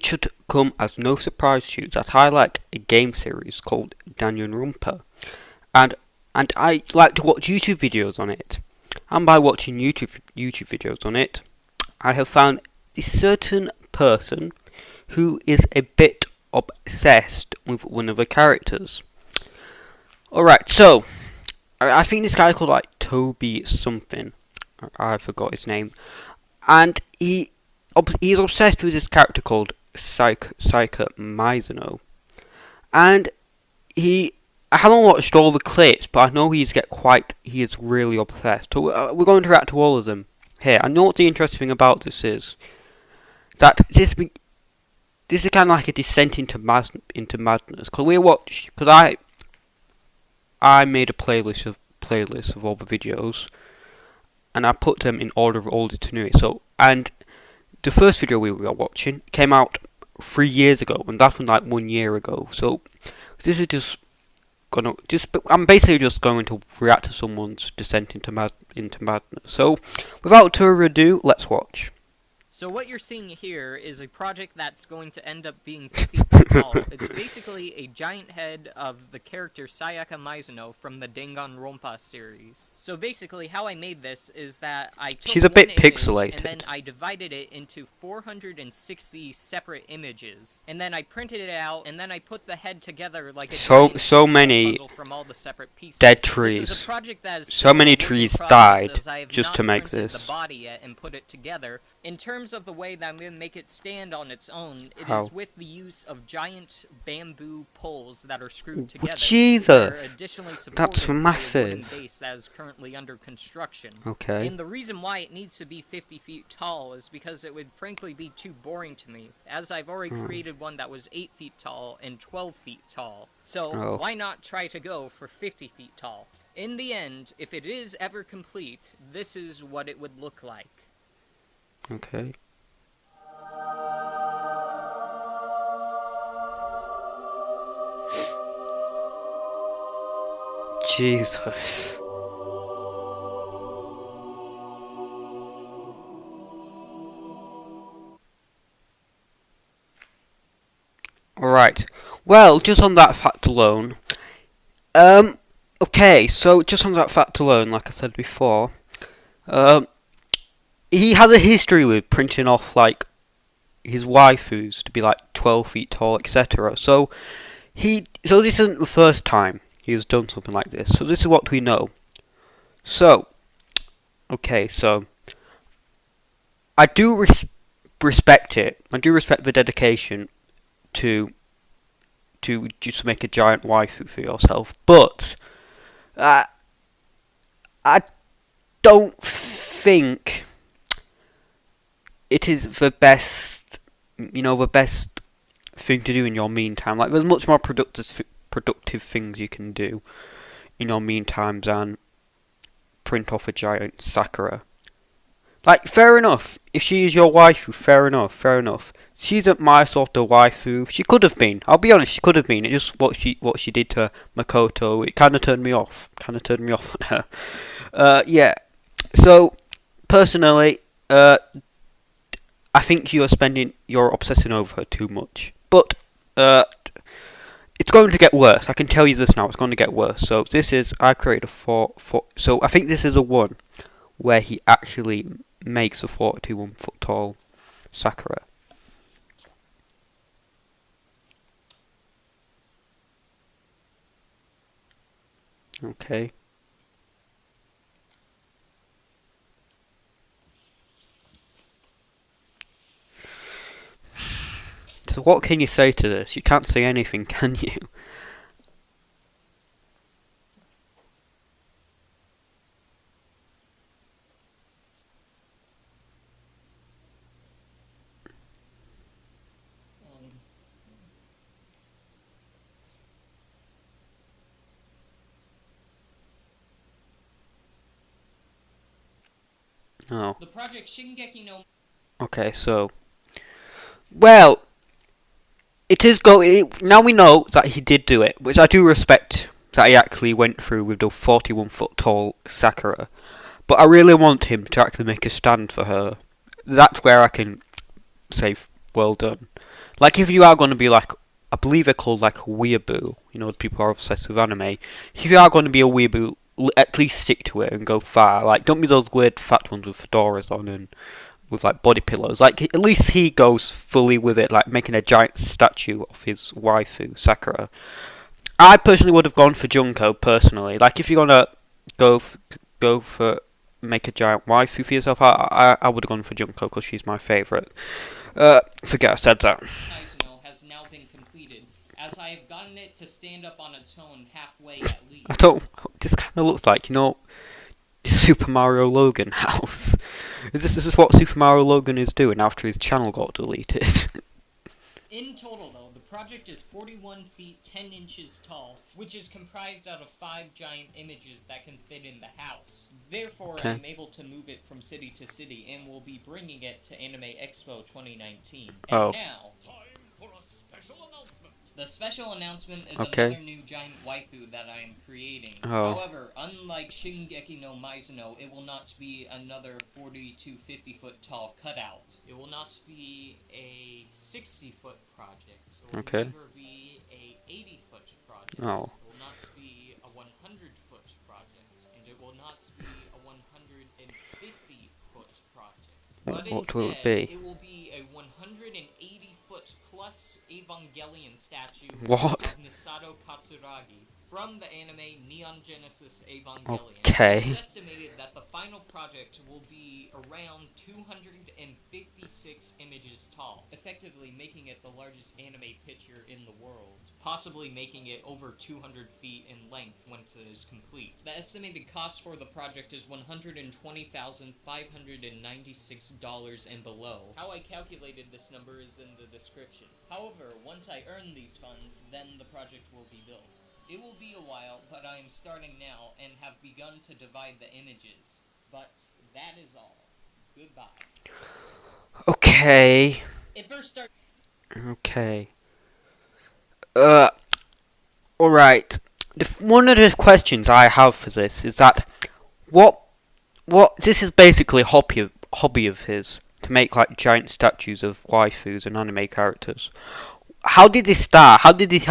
should come as no surprise to you that I like a game series called Danganronpa, and I like to watch YouTube videos on it. And by watching YouTube videos on it, I have found this certain person who is a bit obsessed with one of the characters. Alright, so I think this guy called like Toby something. I forgot his name. And he's obsessed with this character called Maizono. And I haven't watched all the clips, but I know he is really obsessed. So we're going to react to all of them here. I know what the interesting thing about this is. That this is kind of like a descent into madness. Because I made a playlist of all the videos, and I put them in order of oldest to newest. So, and the first video we were watching came out 3 years ago, and that one like 1 year ago. So this is I'm basically just going to react to someone's descent into madness. So without further ado, let's watch. So what you're seeing here is a project that's going to end up being 50 feet tall. It's basically a giant head of the character Sayaka Maizono from the Danganronpa series. So basically how I made this is that I took She's a bit one image pixelated. and then I divided it into 460 separate images. And then I printed it out and then I put the head together like a so many puzzle from all the separate pieces. dead trees. This is a project that is So many trees died just to make this. The body yet and put it together. In terms of the way that I'm going to make it stand on its own, it is with the use of giant bamboo poles that are screwed together. Jesus! Additionally That's massive. By a wooden base that is currently under construction. Okay. And the reason why it needs to be 50 feet tall is because it would frankly be too boring to me, as I've already created one that was 8 feet tall and 12 feet tall. So why not try to go for 50 feet tall? In the end, if it is ever complete, this is what it would look like. Okay. Jesus. Alright. Well, just on that fact alone. Okay, so just on that fact alone, like I said before, he has a history with printing off like his waifus to be like 12 feet tall, etc. So this isn't the first time he has done something like this. So this is what we know. So, okay, so I do respect it. I do respect the dedication to just make a giant waifu for yourself. But I don't think it is the best, the best thing to do in your meantime. Like, there's much more productive things you can do in your meantime than print off a giant Sakura. Like, fair enough. If she is your waifu, fair enough. She isn't my sort of waifu. She could have been. I'll be honest, she could have been. It's just what she did to Makoto. It kind of turned me off. On her. Yeah. So, personally, I think you're obsessing over her too much. But, it's going to get worse. I can tell you this now, it's going to get worse. So, I created a 4, so I think this is a 1, where he actually makes a 41 foot tall Sakura. Okay. So what can you say to this? You can't say anything, can you? Oh. The project Shingeki no... Okay, so... Well... Now we know that he did do it, which I do respect that he actually went through with the 41 foot tall Sakura. But I really want him to actually make a stand for her. That's where I can say well done. Like, if you are going to be like, I believe they're called like a weeaboo, you know, people are obsessed with anime. If you are going to be a weeaboo, at least stick to it and go far. Like, don't be those weird fat ones with fedoras on and with like body pillows. Like, at least he goes fully with it, like making a giant statue of his waifu, Sakura. I personally would have gone for Junko, personally. Like, if you're gonna go for make a giant waifu for yourself, I would have gone for Junko because she's my favourite. Forget I said that. Maizono has now been completed, as I have gotten it to stand up on its own halfway at least. I don't. This kind of looks like, you know, Super Mario Logan house. This is what Super Mario Logan is doing after his channel got deleted. In total, though, the project is 41 feet 10 inches tall, which is comprised out of 5 giant images that can fit in the house. Therefore, Okay. I'm able to move it from city to city, and will be bringing it to Anime Expo 2019. And Oh. now, time for a special announcement. The special announcement is Okay. another new giant waifu that I am creating. Oh. However, unlike Shingeki no Maizono, it will not be another 40 to 50 foot tall cutout. It will not be a 60 foot project. It will Okay. never be a 80 foot project. Oh. It will not be a 100 foot project. And it will not be a 150 foot project. But What will it instead, be? it will be a 180 foot plus Evangelion statue What? of Misato Katsuragi from the anime Neon Genesis Evangelion. Okay. It's estimated that the final project will be around 256 images tall, effectively making it the largest anime picture in the world, possibly making it over 200 feet in length once it is complete. The estimated cost for the project is $120,596 and below. How I calculated this number is in the description. However, once I earn these funds, then the project will be built. It will be a while, but I am starting now and have begun to divide the images. But that is all. Goodbye. Okay. It first started. Okay. Alright. One of the questions I have for this is that what this is basically a hobby of his to make like giant statues of waifus and anime characters. How did this start? How did this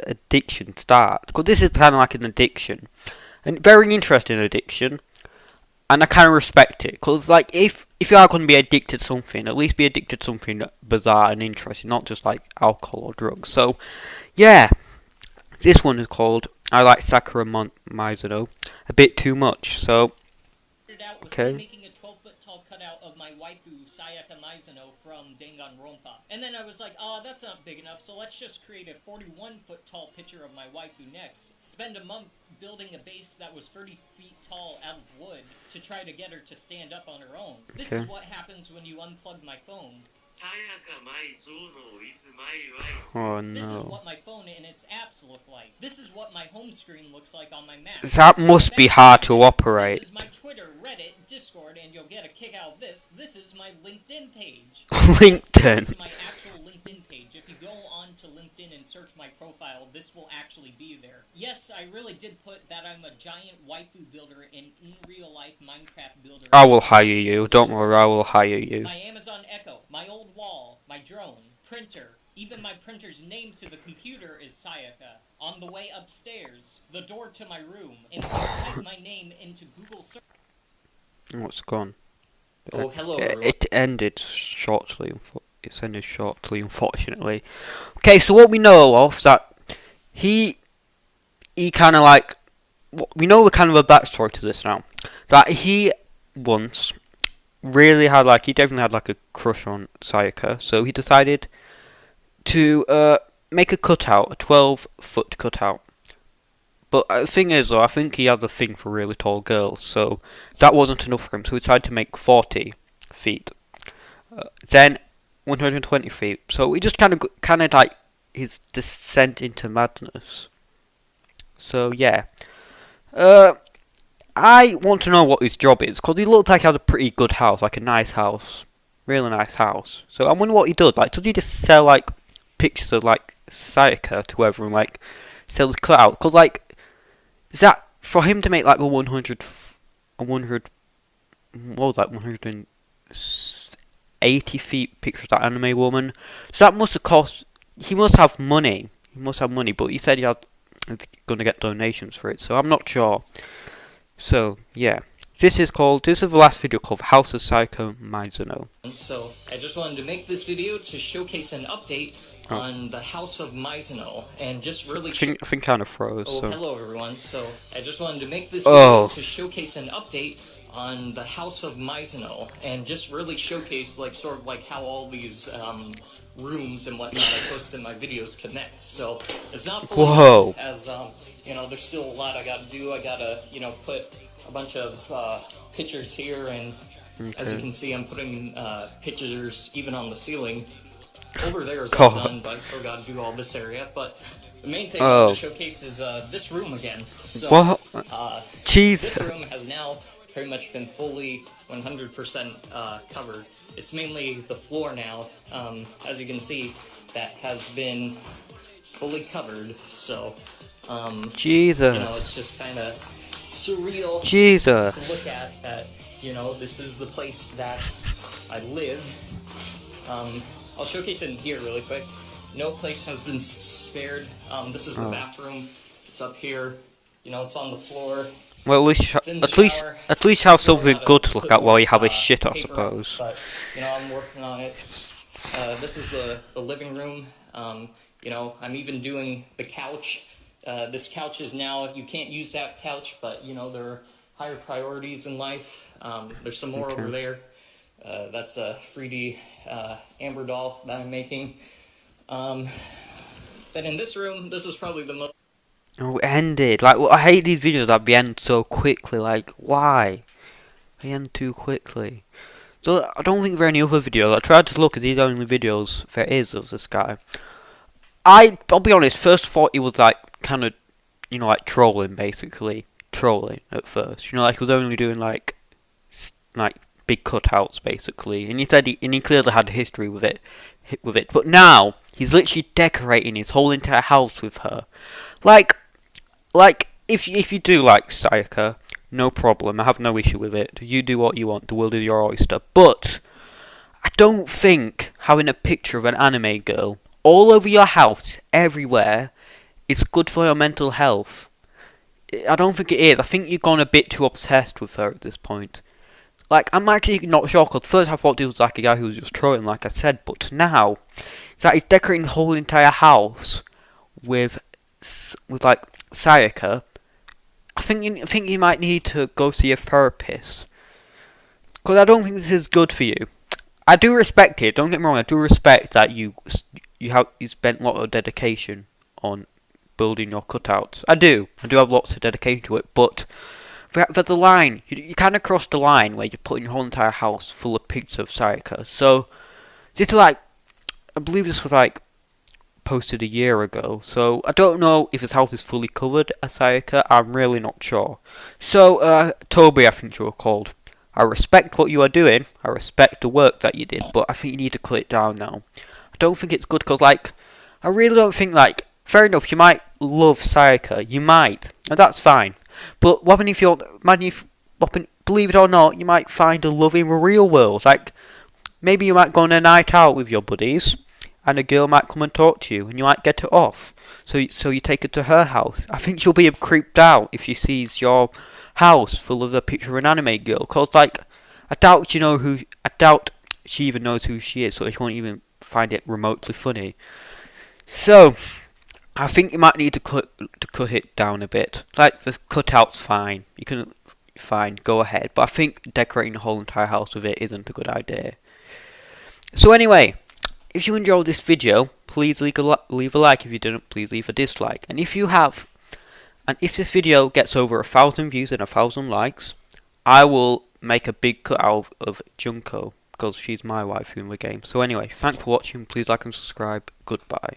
addiction start? Because this is kind of like an addiction, and very interesting addiction, and I kind of respect it. Because like if you are going to be addicted to something, at least be addicted to something bizarre and interesting, not just like alcohol or drugs. So yeah, this one is called I Like Sakura Maizono a bit too much. So Out with okay. me making a 12-foot tall cutout of my waifu Sayaka Maizono from Danganronpa. And then I was like, oh, that's not big enough, so let's just create a 41-foot tall picture of my waifu next. Spend a month building a base that was 30 feet tall out of wood to try to get her to stand up on her own. This is what happens when you unplug my phone. Sayaka Maizono is my wife. Oh This is no. what my phone and its apps look like. This is what my home screen looks like on my Mac. That This is must my be background hard to image. operate. This is my Twitter, Reddit, Discord, and you'll get a kick out of this. This is my LinkedIn page. LinkedIn. This is my actual LinkedIn page. If you go on to LinkedIn and search my profile, this will actually be there. Yes, I really did put that I'm a giant waifu builder in real life Minecraft builder. I will hire you. Don't worry, I will hire you. My Amazon Echo, my old wall, my drone, printer, even my printer's name to the computer is Sayaka. On the way upstairs, the door to my room, and if you type my name into Google search. What's gone? Oh, hello, everyone. It ended shortly. It's ended shortly, unfortunately. Okay, so what we know of is that he kind of like we know kind of a backstory to this now. That he once really had like he definitely had like a crush on Sayaka, so he decided to make a cutout, a 12-foot cutout. But the thing is, though, I think he had a thing for really tall girls, so that wasn't enough for him. So he decided to make 40 feet, then 120 feet. So he just kind of like his descent into madness. So yeah, I want to know what his job is because he looked like he had a pretty good house, like a nice house, really nice house. So I wonder what he does. Like, does he just sell like pictures of like Sayaka to whoever and like sell the cutout? Because like. Is that for him to make like the 100, what was that, 180 80 feet picture of that anime woman. So that must have cost. He must have money. He must have money, but he said he's going to get donations for it. So I'm not sure. So yeah, this is the last video called House of Psycho Maizono. So I just wanted to make this video to showcase an update on the House of Maizono, and just really. I think kind of froze. Oh, so. Hello everyone. So I just wanted to make this video to showcase an update on the House of Maizono, and just really showcase sort of how all these rooms and whatnot I post in my videos connect. So it's not fully done, as there's still a lot I gotta do. I gotta put a bunch of pictures here, and as you can see, I'm putting pictures even on the ceiling. Over there is all done, but I still gotta do all this area. But the main thing I want to showcase is this room again. So, this room has now pretty much been fully 100% covered. It's mainly the floor now, as you can see, that has been fully covered. So, it's just kind of surreal to look at. That this is the place that I live. I'll showcase it in here really quick. No place has been spared. This is the bathroom. It's up here. It's on the floor. Well, at least have something good to look at while you have a shit, I suppose. But I'm working on it. This is the living room. I'm even doing the couch. This couch is now, you can't use that couch, but there are higher priorities in life. There's some more over there. That's a 3D Amber doll that I'm making. Then in this room, this is probably the most. Oh, it ended. I hate these videos that end so quickly. Why? They end too quickly. So I don't think there are any other videos. I tried to look at the only videos there is of this guy. I'll be honest. First thought he was kind of, trolling, basically trolling at first. He was only doing like big cutouts basically, and he said he clearly had a history with it. But now he's literally decorating his whole entire house with her. If you do like Sayaka, no problem. I have no issue with it. You do what you want. The world is your oyster. But I don't think having a picture of an anime girl all over your house, everywhere, is good for your mental health. I don't think it is. I think you've gone a bit too obsessed with her at this point. I'm actually not sure, because first I thought he was a guy who was just trolling, like I said, but now it's he's decorating the whole entire house with Sayaka. I think you might need to go see a therapist, because I don't think this is good for you. I do respect it. Don't get me wrong. I do respect that you spent a lot of dedication on building your cutouts. I do have lots of dedication to it, but there's a line. You kind of crossed the line where you're putting your whole entire house full of pictures of Sayaka. So this is I believe this was posted a year ago. So I don't know if his house is fully covered as Sayaka. I'm really not sure. So Toby, I think you were called. I respect what you are doing. I respect the work that you did, but I think you need to cut it down now. I don't think it's good, because I really don't think fair enough, you might love Sayaka, you might, and that's fine. But what if believe it or not, you might find a love in the real world. Maybe you might go on a night out with your buddies, and a girl might come and talk to you, and you might get her off. So you take her to her house. I think she'll be creeped out if she sees your house full of a picture of an anime girl. Because I doubt she even knows who she is, so she won't even find it remotely funny. So I think you might need to cut it down a bit. The cutout's fine. You can go ahead. But I think decorating the whole entire house with it isn't a good idea. So anyway, if you enjoyed this video, please leave a like. If you didn't, please leave a dislike. And if this video gets over 1,000 views and 1,000 likes, I will make a big cutout of Junko, because she's my waifu in the game. So anyway, thanks for watching. Please like and subscribe. Goodbye.